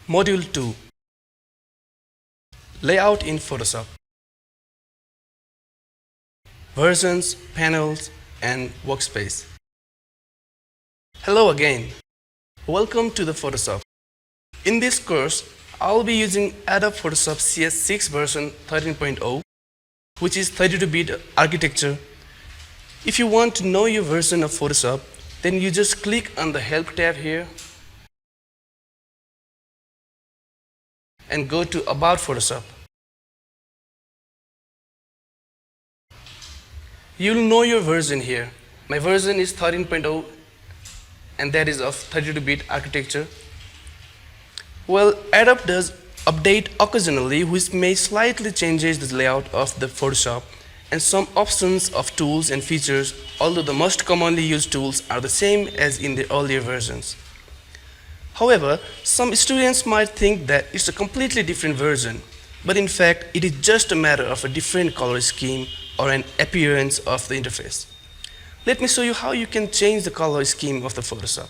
Module 2. Layout in Photoshop. Versions, panels, and workspace. Hello again. Welcome to the Photoshop. In this course, I'll be using Adobe Photoshop CS6 version 13.0, which is 32-bit architecture. If you want to know your version of Photoshop, then you just click on the Help tab here and go to About Photoshop. You'll know your version here. My version is 13.0 and that is of 32-bit architecture. Well, Adobe does update occasionally, which may slightly changes the layout of the Photoshop and some options of tools and features, although the most commonly used tools are the same as in the earlier versions. However, some students might think that it's a completely different version, but in fact, it is just a matter of a different color scheme or an appearance of the interface. Let me show you how you can change the color scheme of the Photoshop.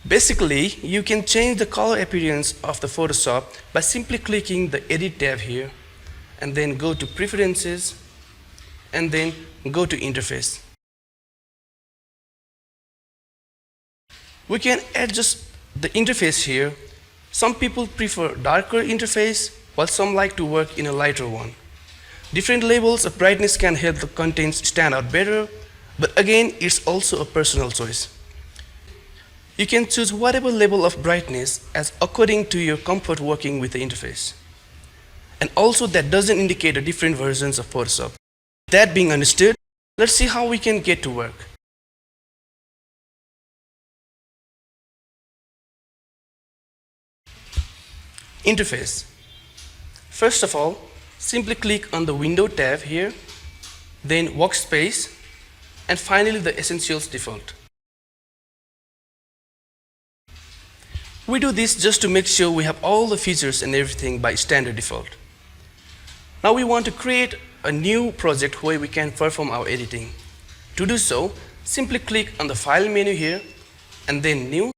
Basically, you can change the color appearance of the Photoshop by simply clicking the Edit tab here and then go to Preferences and then go to Interface. We can adjust the interface here. Some people prefer darker interface while some like to work in a lighter one. Different levels of brightness can help the contents stand out better, but again, it's also a personal choice. You can choose whatever level of brightness as according to your comfort working with the interface. And also that doesn't indicate the different versions of Photoshop. That being understood, let's see how we can get to work. Interface. First of all, simply click on the Window tab here, then Workspace, and finally the Essentials default. We do this just to make sure we have all the features and everything by standard default. Now we want to create a new project where we can perform our editing. To do so, simply click on the File menu here and then New.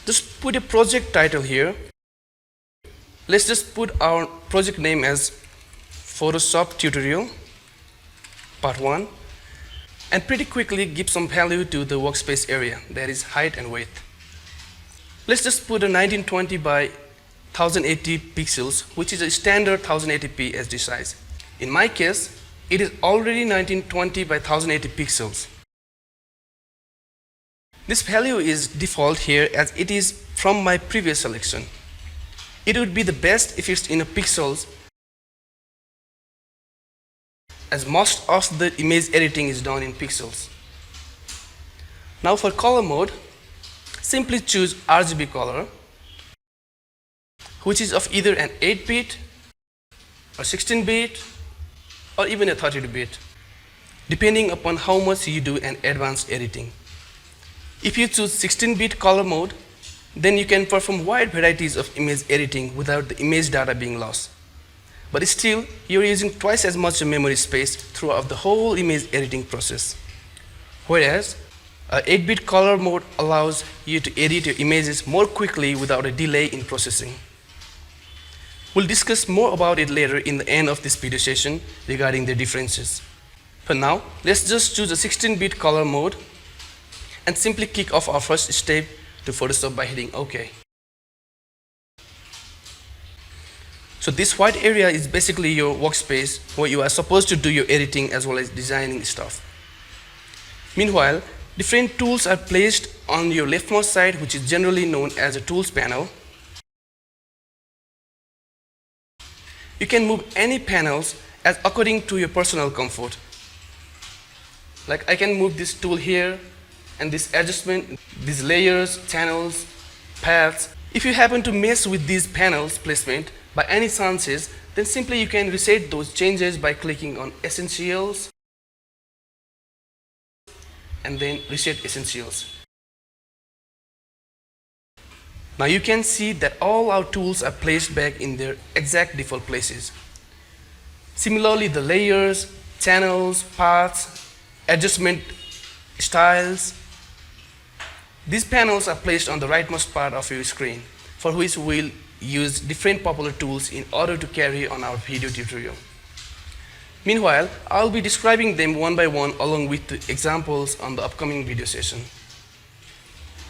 Just put a project title here. Let's just put our project name as Photoshop Tutorial Part 1 and pretty quickly give some value to the workspace area, that is height and width. Let's just put a 1920 by 1080 pixels, which is a standard 1080p SD size. In my case, it is already 1920 by 1080 pixels. This value is default here as it is from my previous selection. It would be the best if it's in a pixels, as most of the image editing is done in pixels. Now for color mode, simply choose RGB color, which is of either an 8-bit or 16-bit or even a 32-bit, depending upon how much you do an advanced editing. If you choose 16-bit color mode, then you can perform wide varieties of image editing without the image data being lost. But still, you're using twice as much memory space throughout the whole image editing process. Whereas, 8-bit color mode allows you to edit your images more quickly without a delay in processing. We'll discuss more about it later in the end of this video session regarding the differences. For now, let's just choose a 16-bit color mode and simply kick off our first step to Photoshop by hitting OK. So this white area is basically your workspace where you are supposed to do your editing as well as designing stuff. Meanwhile, different tools are placed on your leftmost side, which is generally known as a tools panel. You can move any panels as according to your personal comfort. Like I can move this tool here and this adjustment, these layers, channels, paths. If you happen to mess with these panels placement by any chances, then simply you can reset those changes by clicking on Essentials and then Reset Essentials. Now you can see that all our tools are placed back in their exact default places. Similarly, the layers, channels, paths, adjustment styles. These panels are placed on the rightmost part of your screen, for which we'll use different popular tools in order to carry on our video tutorial. Meanwhile, I'll be describing them one by one along with the examples on the upcoming video session.